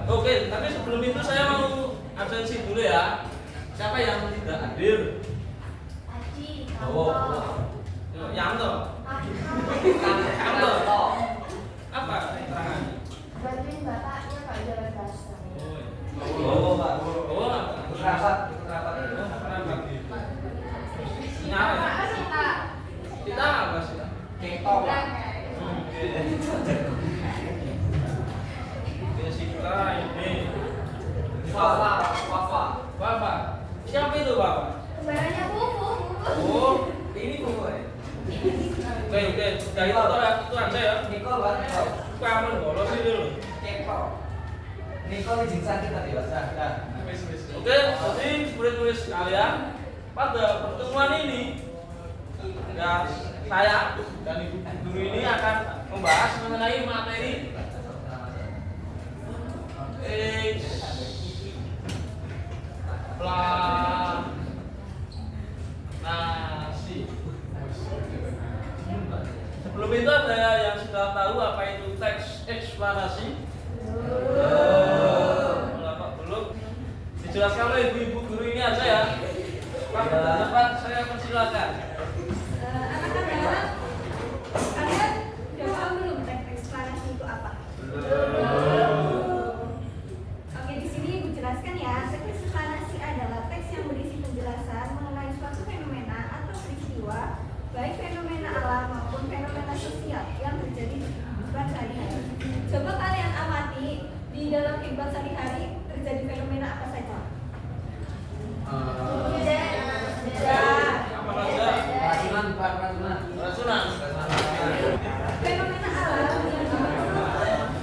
Oke, tapi sebelum itu saya mau absensi dulu ya. Siapa yang tidak hadir? Aji, Oh, Yanto. Yanto. Apa keterangan? bantuin bapaknya Pak Jalan Bahasa. Oh, Pak. Oh, Rapat. Nyala. Sita. Kita apa sih? Ketok. Kita ini. Wafa. Bapak. Siapa itu Bapak? Kembarannya Pupu. Oh, Ini buku ya. oke. Dari itu aja ya. Nicole Pak. Kamu bolos sih dulu. Ketok. Nicole izin sakit tadi Pak. Nah. Oke, jadi murid-murid sekalian, pada pertemuan ini ya saya dan ibu guru ini akan membahas mengenai materi eksplanasi. Sebelum itu ada yang sudah tahu apa itu teks eksplanasi? Bapak belum dijelaskan oleh ibu-ibu guru ini aja ya. Pak, dapat saya persilakan. Anak-anak, kalian udah paham belum teks eksplanasi itu apa? Oke, di sini ibu jelaskan ya. Teks eksplanasi adalah teks yang berisi penjelasan mengenai suatu fenomena atau peristiwa, baik fenomena alam maupun fenomena sosial yang terjadi di kehidupan sehari-hari. Coba kalian amati di dalam kehidupan sehari-hari terjadi fenomena apa saja? Apa saja? Racunan. Fenomena alam yang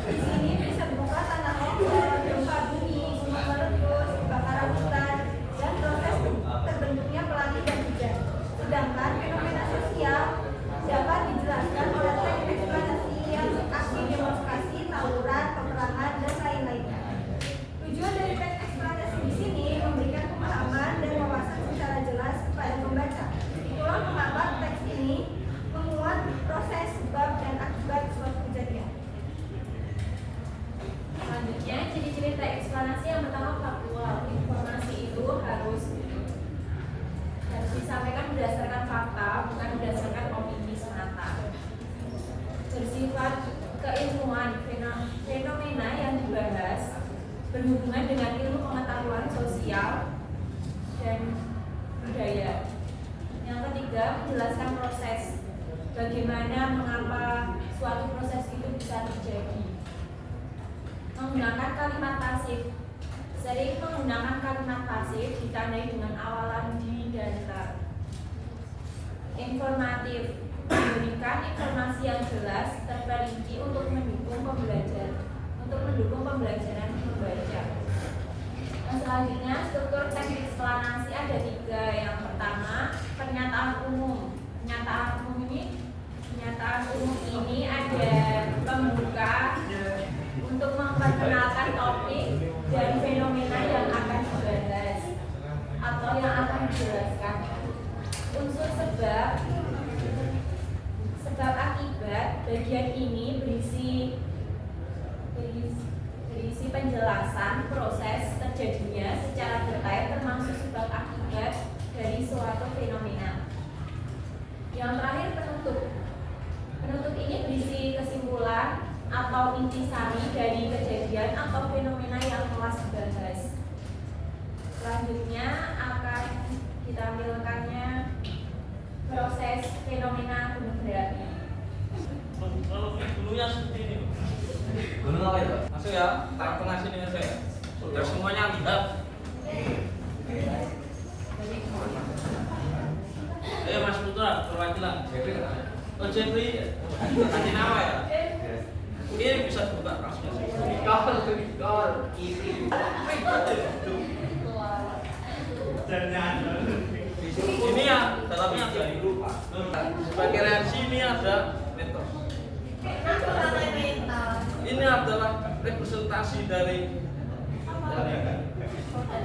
di sini bisa berupa tanah longsor, gempa bumi, gunung meletus, kebakaran hutan, dan proses terbentuknya pelangi dan hujan. Sedangkan fenomena sosial dapat dijelaskan oleh teks eksplanasi yang aksi demonstrasi, tawuran, peperangan, dan lain-lainnya. Tujuan dari teks eksplanasi di sini memberikan pemahaman dan wawasan secara jelas kepada pembaca. Itulah mengapa teks ini memuat proses sebab dan akibat suatu kejadian. Selanjutnya, ciri-ciri teks eksplanasi yang pertama faktual. Informasi itu harus disampaikan berdasarkan fakta, bukan berdasarkan opini semata. Bersifat keilmuan, fenomena yang dibahas berhubungan dengan ilmu pengetahuan sosial dan budaya. Yang ketiga, menjelaskan proses, bagaimana, mengapa suatu proses itu bisa terjadi. Menggunakan kalimat pasif. Sering menggunakan kalimat pasif ditandai dengan awalan di dan ter. Informatif, memberikan informasi yang jelas, terperinci untuk mendukung pembelajaran membaca. Nah, selanjutnya, struktur teks eksplanasi ada 3. Yang pertama, pernyataan umum. Pernyataan umum ini ada pembuka untuk memperkenalkan topik dan fenomena yang akan dibahas atau yang akan dijelaskan. Unsur sebab akibat, bagian ini berisi penjelasan proses terjadinya secara detail termasuk sebab akibat dari suatu fenomena. Yang terakhir, penutup. Penutup ini berisi kesimpulan atau intisari dari kejadian atau fenomena yang telah dibahas. Selanjutnya akan ditampilkannya proses fenomena gunung berapi. Kalau dulunya seperti ini. Gunung apa itu? Masuk ya, taruh tengah sini aja ya. Sudah semuanya lihat. Mas Putra, perwakilan. Oh, Jeffrey. Nanti nama ya. Ini bisa dibuka langsung. Nicole. Ini ya dalamnya ada lupa. Sebagai reaksi ini ada metos. Ini adalah representasi dari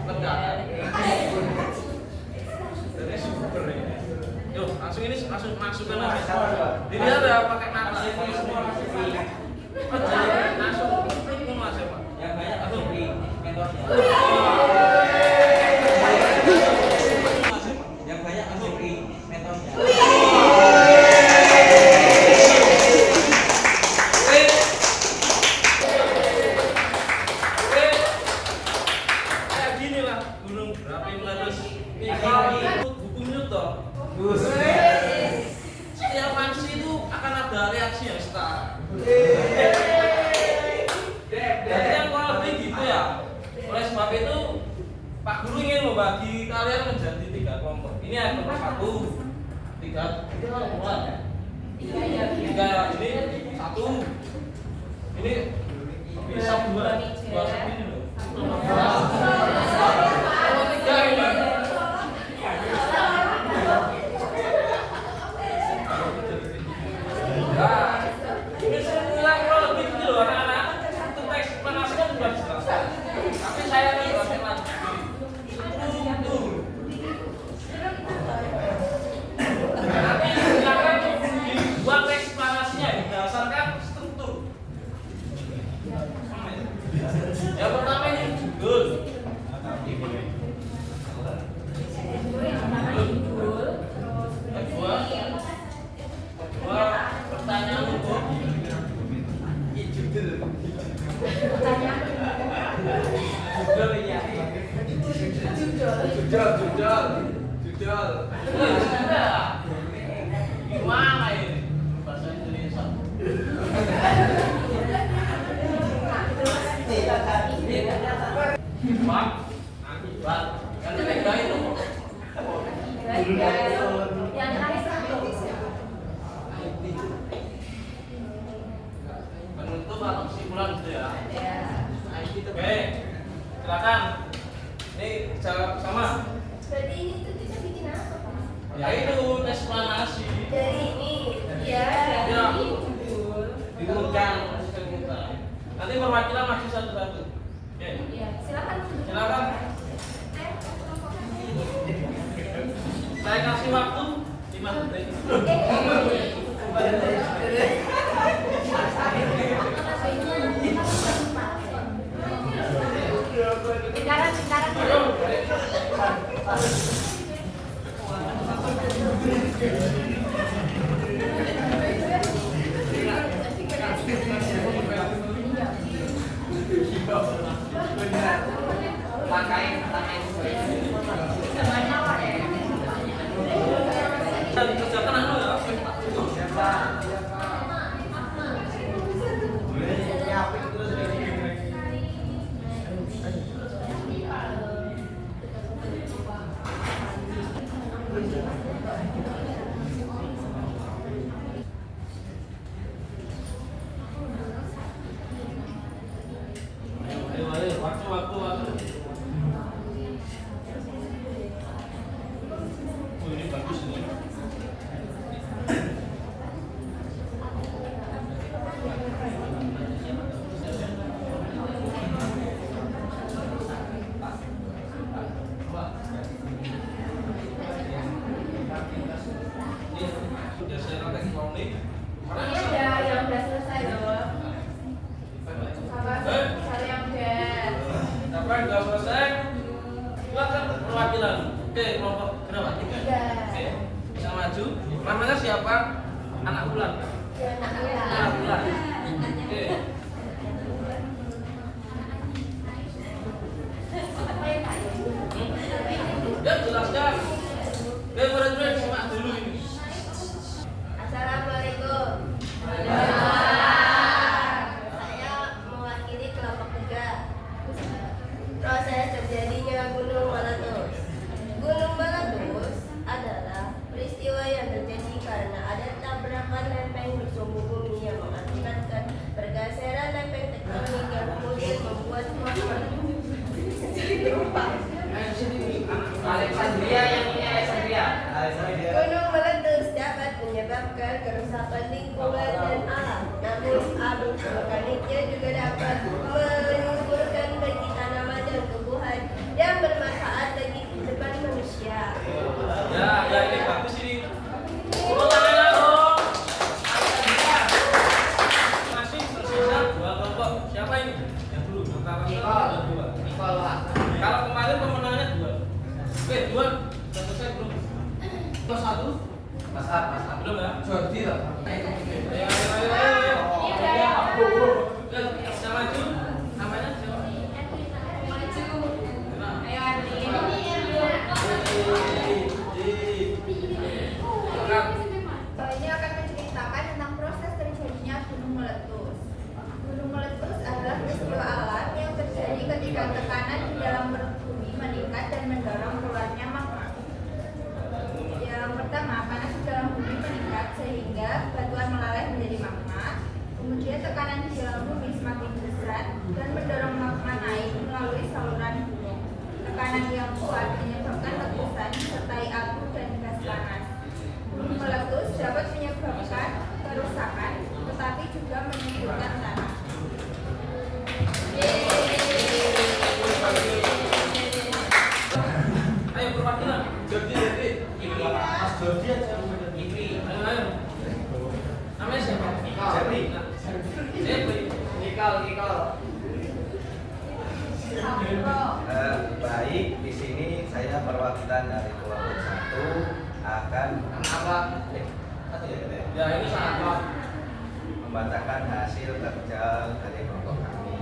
negara. Dari sumber ini. Yuk, langsung ini masukkan aja. Dilihat ya pakai mata ini semua. Langsung klik Mas ya, Pak. Yang banyak. mentornya. Yang banyak mensyukuri mentornya. Kayak gini lah gunung berapi meletus. Kalau hukum Newton, setiap aksi itu akan ada reaksi yang setara. Jadi yang kurang lebih gitu ya. Oleh sebab itu Pak Guru ingin membagi kalian menjadi 3 kelompok. Ini ada kelompok 1, 3, 3 ini 1. Ini bisa 2 segini loh. Kalau 3 ini. Nah, ini semua kurang lebih gitu loh anak-anak. Itu teks penasih kan sudah dijelaskan. Tapi saya akan jelaskan lagi. Tuh. Nanti silakan dibuat teks planasinya berdasarkan struktur. Yang pertama ini judul. Kedua pertanyaan umum. Judul ini ya. Judul. Gimana ini bahasa Indonesia? Pak, akibat. Kan tiga itu. Yang terakhir satu. Penutup atau kesimpulan gitu ya. Ya. Oke, silakan. Ini jawab sama. Berarti ini tuh kita bikin apa, Pak? Ya itu eksplanasi. Dari ini. Ya, Ya. dari judul. Diurutkan sistem kita. Nanti perwakilan maju satu-satu. Oke. Ya, silakan. Silakan. Saya kasih waktu 5 detik. Bisa dikerjakan anu ya. Ayo, waktu. Oh, ini bagus ini. Sudah saya rangkai teknik. Ini ada yang udah selesai loh. Sama yang udah. Apa yang sudah selesai? Silakan perwakilan. Oke, kelompok berapa? 3. Oke, bisa maju. Namanya siapa? Anak bulan. Anak bulan. Oke. Ya, jelaskan. Oke, murid-murid simak dulu ini. Assalamualaikum. Saya mewakili kelompok 3. Proses terjadinya Gunung Meletus. Gunung Meletus adalah peristiwa yang terjadi karena ada tabrakan lempeng bersumbu bumi yang mengakibatkan pergeseran lempeng tektonik yang kemudian membuat berupa Alexandria yang ini Alexandria. gunung meletus dapat menyebabkan kerusakan lingkungan dan alam. Namun abu vulkaniknya juga dapat menimbulkan bagi tanaman dan tumbuhan yang bermanfaat bagi kehidupan manusia. Ya, ini bagus ini. Tepuk tangan dong. Masih tersisa 2 kelompok. Siapa ini? Yang dulu antara 1 dan 2. Belum ya? Jordi lah. Ayo. Kita maju. Namanya siapa? Ayo Adri. Ini akan menceritakan tentang proses terjadinya gunung meletus. Gunung meletus adalah peristiwa alam yang terjadi ketika tekanan di dalam perut bumi meningkat dan mendorong keluarnya magma. Yang pertama, panas di dalam bumi meningkat sehingga batuan meleleh menjadi magma. Kemudian tekanan di dalam bumi semakin besar dan mendorong magma naik melalui saluran gunung. Tekanan yang kuat menyebabkan letusan disertai abu dan gas panas. Gunung meletus dapat menyebabkan kerusakan, tetapi juga menyebabkan tanah. Ayo perwakilan. Jordi. Mas Jordi aja. Ayo. Namanya siapa? Jepri. Nikal. Baik, di sini saya perwakilan dari kelompok 1 akan Ya ini sangat membacakan hasil kerja dari kelompok kami,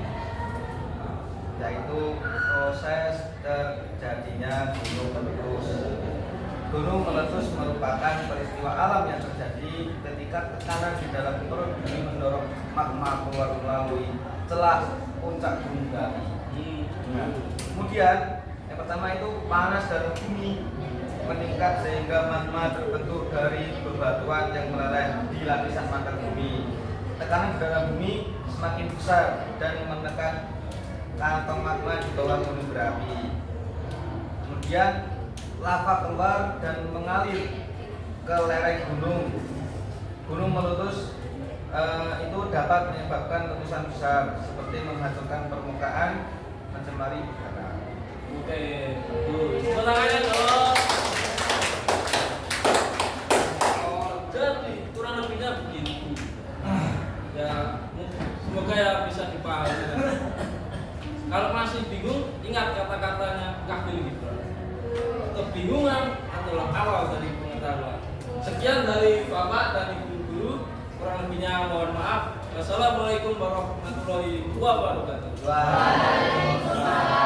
yaitu proses terjadinya gunung meletus. Gunung meletus merupakan peristiwa alam yang terjadi ketika tekanan di dalam perut bumi mendorong magma keluar melalui celah puncak gunung Gapi. Nah, kemudian yang pertama itu panas dalam bumi meningkat sehingga magma terbentuk dari bebatuan yang meleleh di lapisan mantel bumi. Tekanan di dalam bumi semakin besar dan menekan kantong magma di bawah gunung berapi. Kemudian lava keluar dan mengalir ke lereng gunung. Gunung meletus itu dapat menyebabkan letusan besar seperti menghancurkan permukaan, mencemari udara. Oke, bagus. Tangannya dong. Jadi kurang lebihnya begitu. Ya, semoga ya bisa dipahami. Kalau masih bingung, ingat kata-katanya Kafil gitu. Kebingungan adalah awal dari pengetahuan. Sekian dari Bapak dan Ibu Guru. Kurang lebihnya mohon maaf. Wassalamualaikum warahmatullahi wabarakatuh. Waalaikumsalam.